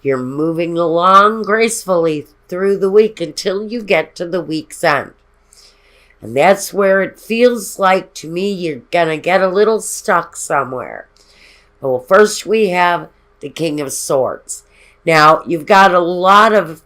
You're moving along gracefully through the week until you get to the week's end. And that's where it feels like, to me, you're going to get a little stuck somewhere. Well, first we have the King of Swords. Now, you've got a lot of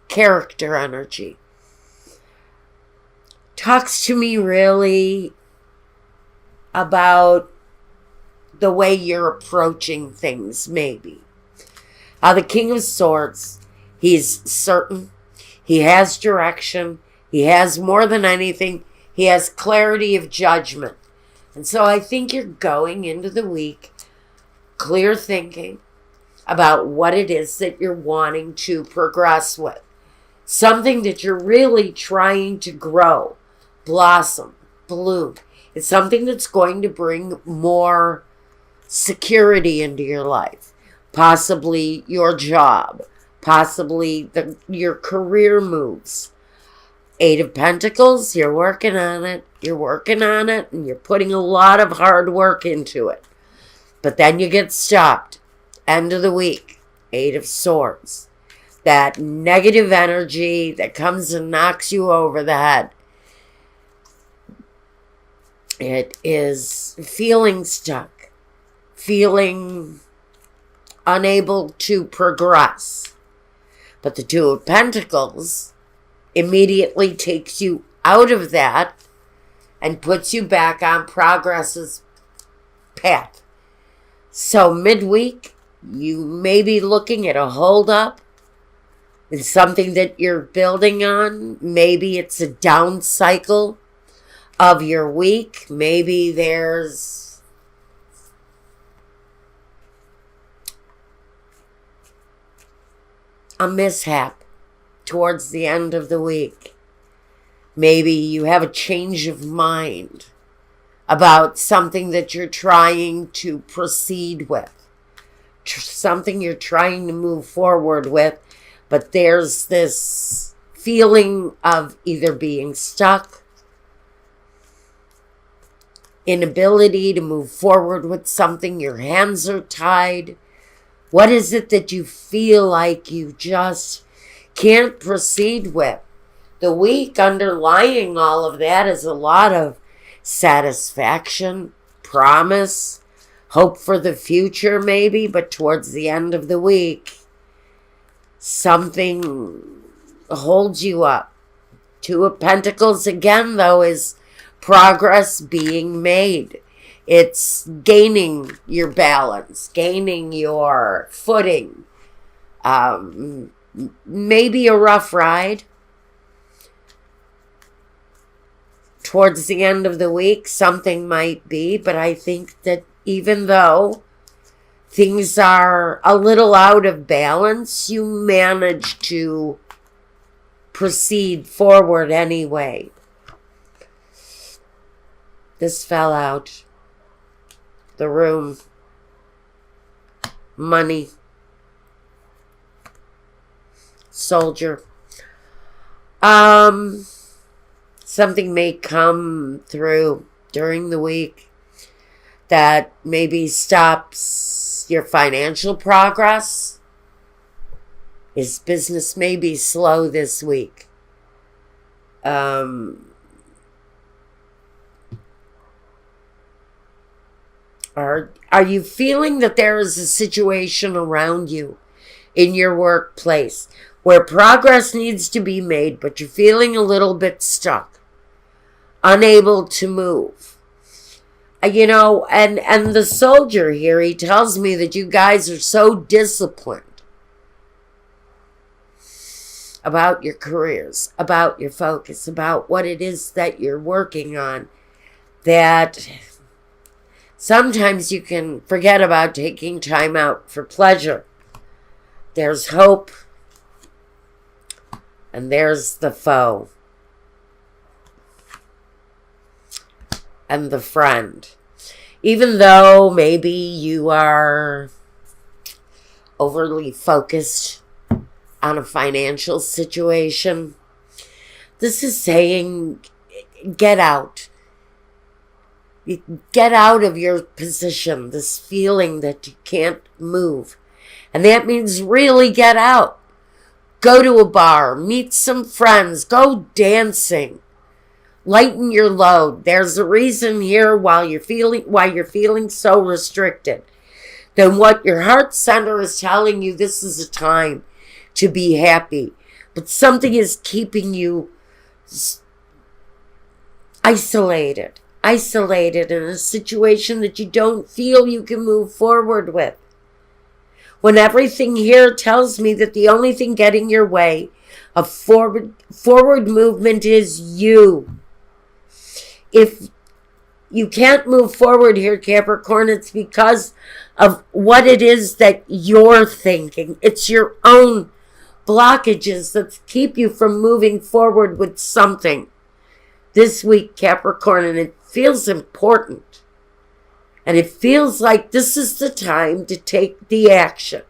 character energy. Talks to me really about the way you're approaching things, maybe. The King of Swords, he's certain. He has direction. He has, more than anything, he has clarity of judgment. And so I think you're going into the week clear thinking about what it is that you're wanting to progress with. Something that you're really trying to grow, blossom, bloom. It's something that's going to bring more security into your life. Possibly your job. Possibly your career moves. 8 of Pentacles, you're working on it. You're working on it, and you're putting a lot of hard work into it. But then you get stopped. End of the week. 8 of Swords. That negative energy that comes and knocks you over the head. It is feeling stuck. Feeling unable to progress. But the 2 of Pentacles immediately takes you out of that and puts you back on progress's path. So midweek, you may be looking at a holdup. It's something that you're building on. Maybe it's a down cycle of your week. Maybe there's a mishap towards the end of the week. Maybe you have a change of mind about something that you're trying to proceed with. Something you're trying to move forward with. But there's this feeling of either being stuck, inability to move forward with something, your hands are tied. What is it that you feel like you just can't proceed with? The week underlying all of that is a lot of satisfaction, promise, hope for the future maybe, but towards the end of the week, something holds you up. 2 of Pentacles again, though, is progress being made. It's gaining your balance, gaining your footing. Maybe a rough ride. Towards the end of the week, something might be, but I think that even though things are a little out of balance, you manage to proceed forward anyway. This fell out. The room. Money. Soldier. Something may come through during the week that maybe stops your financial progress. His business may be slow this week. Are you feeling that there is a situation around you in your workplace where progress needs to be made, but you're feeling a little bit stuck, unable to move? You know, and the soldier here, he tells me that you guys are so disciplined about your careers, about your focus, about what it is that you're working on, that sometimes you can forget about taking time out for pleasure. There's hope, and there's the foe. And the friend. Even though maybe you are overly focused on a financial situation, this is saying get out. Get out of your position, this feeling that you can't move. And that means really get out. Go to a bar, meet some friends, go dancing. Lighten your load. There's a reason here why you're feeling so restricted. Then what your heart center is telling you, this is a time to be happy. But something is keeping you isolated in a situation that you don't feel you can move forward with. When everything here tells me that the only thing getting your way of forward movement is you. If you can't move forward here, Capricorn, it's because of what it is that you're thinking. It's your own blockages that keep you from moving forward with something this week, Capricorn, and it feels important. And it feels like this is the time to take the action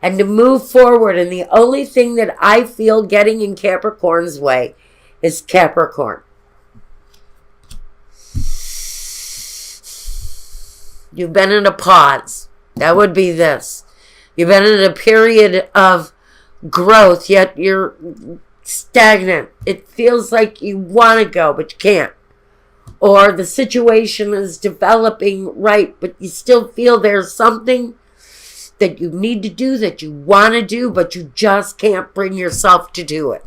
and to move forward. And the only thing that I feel getting in Capricorn's way is Capricorn. You've been in a pause. That would be this. You've been in a period of growth, yet you're stagnant. It feels like you want to go, but you can't. Or the situation is developing right, but you still feel there's something that you need to do, that you want to do, but you just can't bring yourself to do it.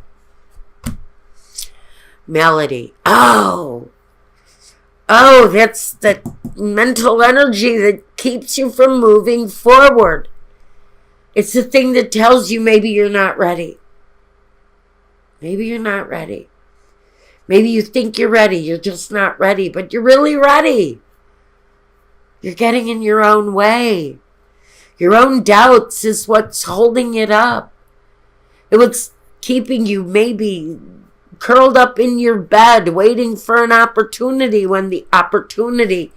Melody. Oh, that's the mental energy that keeps you from moving forward. It's the thing that tells you maybe you're not ready. Maybe you're not ready. Maybe you think you're ready. You're just not ready, but you're really ready. You're getting in your own way. Your own doubts is what's holding it up. It was keeping you maybe curled up in your bed waiting for an opportunity when the opportunity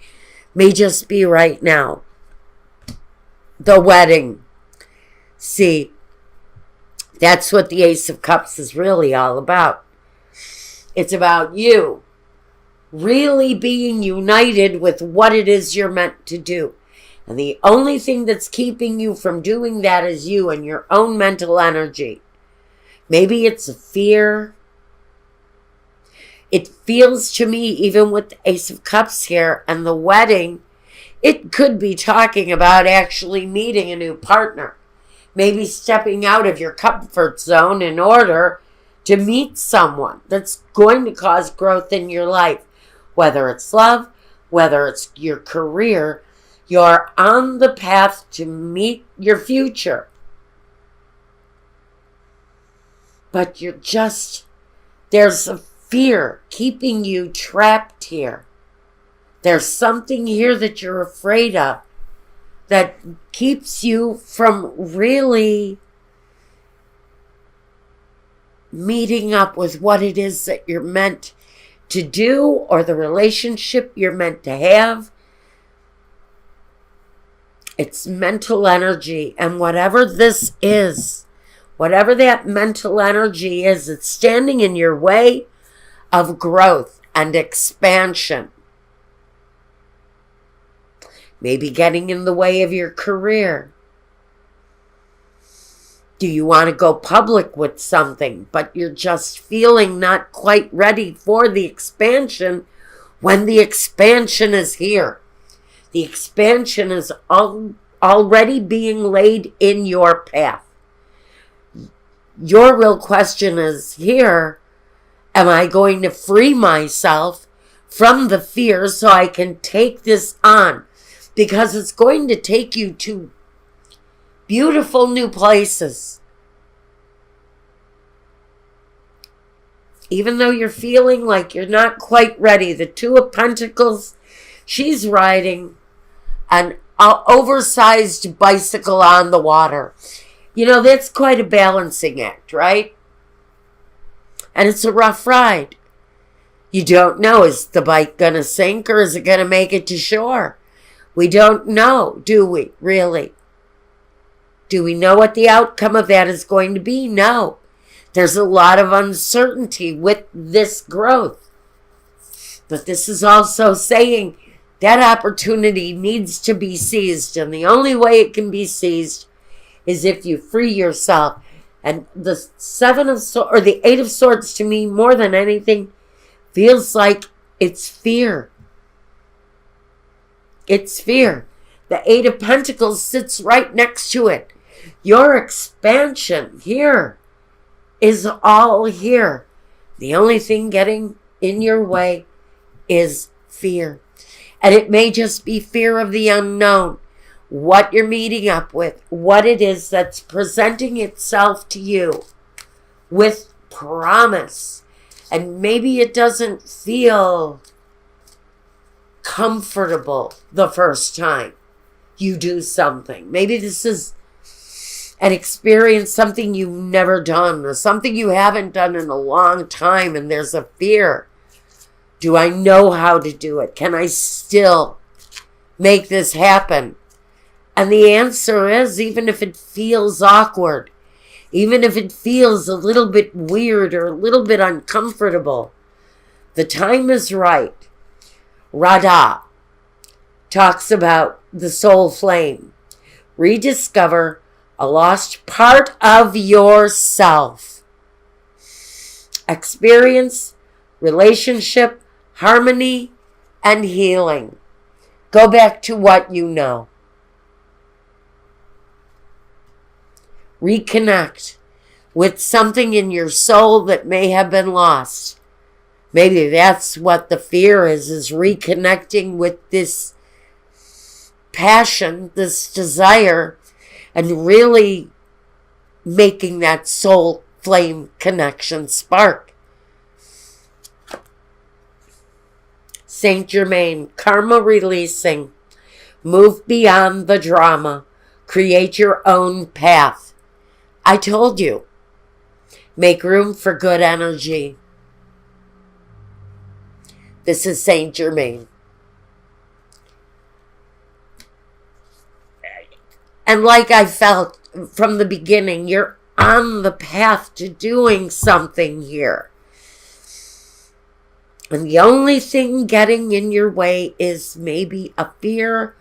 may just be right now. The wedding. See, that's what the Ace of Cups is really all about. It's about you really being united with what it is you're meant to do. And the only thing that's keeping you from doing that is you and your own mental energy. Maybe it's a fear. It feels to me, even with the Ace of Cups here and the wedding, it could be talking about actually meeting a new partner. Maybe stepping out of your comfort zone in order to meet someone that's going to cause growth in your life. Whether it's love, whether it's your career, you're on the path to meet your future. But there's a fear keeping you trapped here. There's something here that you're afraid of that keeps you from really meeting up with what it is that you're meant to do or the relationship you're meant to have. It's mental energy, and whatever this is, whatever that mental energy is, it's standing in your way of growth and expansion. Maybe getting in the way of your career. Do you want to go public with something, but you're just feeling not quite ready for the expansion when the expansion is here? The expansion is already being laid in your path. Your real question is here, am I going to free myself from the fear so I can take this on? Because it's going to take you to beautiful new places. Even though you're feeling like you're not quite ready, the Two of Pentacles, she's riding an oversized bicycle on the water. You know, that's quite a balancing act, right? And it's a rough ride. You don't know, is the bike going to sink or is it going to make it to shore? We don't know, do we, really? Do we know what the outcome of that is going to be? No. There's a lot of uncertainty with this growth. But this is also saying That opportunity needs to be seized, and the only way it can be seized is if you free yourself. And the the Eight of Swords, to me, more than anything, feels like it's fear. It's fear. The Eight of Pentacles sits right next to it. Your expansion here is all here. The only thing getting in your way is fear. And it may just be fear of the unknown, what you're meeting up with, what it is that's presenting itself to you with promise. And maybe it doesn't feel comfortable the first time you do something. Maybe this is an experience, something you've never done, or something you haven't done in a long time, and there's a fear. Do I know how to do it? Can I still make this happen? And the answer is, even if it feels awkward, even if it feels a little bit weird or a little bit uncomfortable, the time is right. Radha talks about the soul flame. Rediscover a lost part of yourself. Experience, relationship, harmony, and healing. Go back to what you know. Reconnect with something in your soul that may have been lost. Maybe that's what the fear is reconnecting with this passion, this desire, and really making that soul flame connection spark. Saint Germain, karma releasing. Move beyond the drama. Create your own path. I told you. Make room for good energy. This is Saint Germain. And like I felt from the beginning, you're on the path to doing something here. And the only thing getting in your way is maybe a fear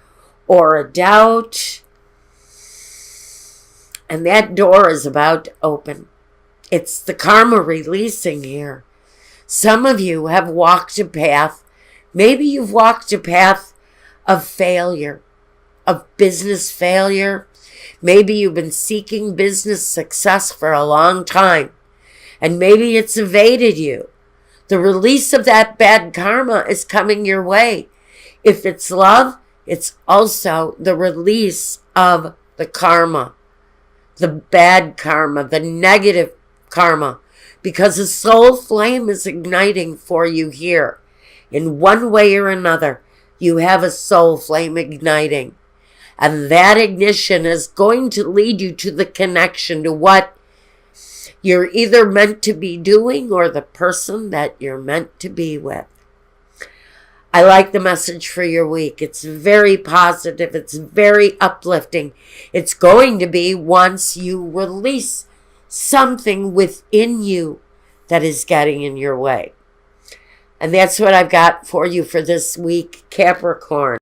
or a doubt. And that door is about to open. It's the karma releasing here. Some of you have walked a path. Maybe you've walked a path of failure, of business failure. Maybe you've been seeking business success for a long time, and maybe it's evaded you. The release of that bad karma is coming your way. If it's love, it's also the release of the karma, the bad karma, the negative karma, because the soul flame is igniting for you here. In one way or another, you have a soul flame igniting. And that ignition is going to lead you to the connection to what you're either meant to be doing or the person that you're meant to be with. I like the message for your week. It's very positive. It's very uplifting. It's going to be once you release something within you that is getting in your way. And that's what I've got for you for this week, Capricorn.